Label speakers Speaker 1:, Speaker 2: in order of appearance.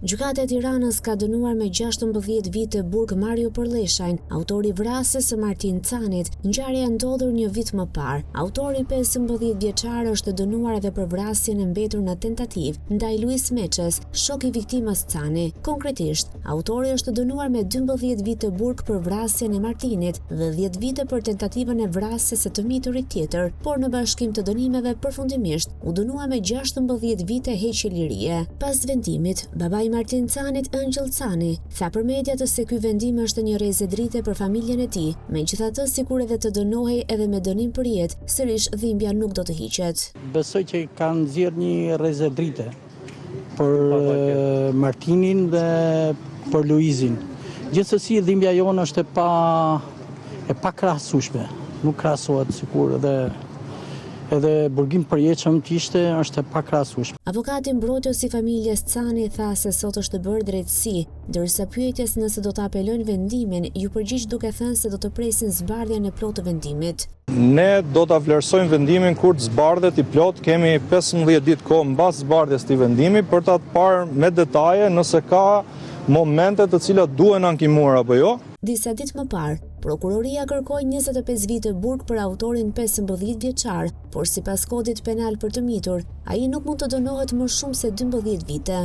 Speaker 1: Gjykata e Tiranës ka dënuar me 16 vite burg Mario Përlleshajn, autori vrasjes së Martin Canit. Ngjarja ndodhur një vit më parë. Autori 15 vjeçar është dënuar edhe për vrasjen e mbetur në tentativë ndaj Luis Meçës, shok i viktimës Cani. Konkretisht, autori është dënuar me 12 vite burg për vrasjen e Martinit dhe 10 vite për tentativën e vrasjes së të miturit tjetër, por në bashkim të dënimeve përfundimisht u dënua me 16 vite heqje lirie. Pas vendimit, babai Martin Canit, Angel Cani, tha për mediat se ky vendim është një rrezë drite për familjen e tij. Megjithatë, sikur edhe të dënohej edhe me dënim për jetë, sërish dhimbja nuk do të hiqet.
Speaker 2: Besoj që kanë nxjerr një rrezë drite për Martinin dhe për Luizin. Gjithsesi dhimbja jonë është e pakrahasueshme. Nuk krahasohet sikur edhe burgim përjetshëm kishte është e pakrahasueshme.
Speaker 1: Avokati mbrojtës i familjes Cani tha se sot është bërë drejtësi, ndërsa pyetjes nëse do të apelojnë vendimin, ju përgjigj duke thënë se do të presin zbardhjen e plotë të vendimit.
Speaker 3: Ne do ta vlerësojmë vendimin kur të zbardhet i plot, kemi 15 ditë kohë mbas zbardhjes të vendimit për ta parë me detaje nëse ka momente të cilat duhen ankimuar apo jo.
Speaker 1: Disa ditë më parë, prokuroria kërkoi 25 vite burg për autorin 15 vjeçar, por sipas kodit penal për të mitur, ai nuk mund të dënohet më shumë se 12 vite.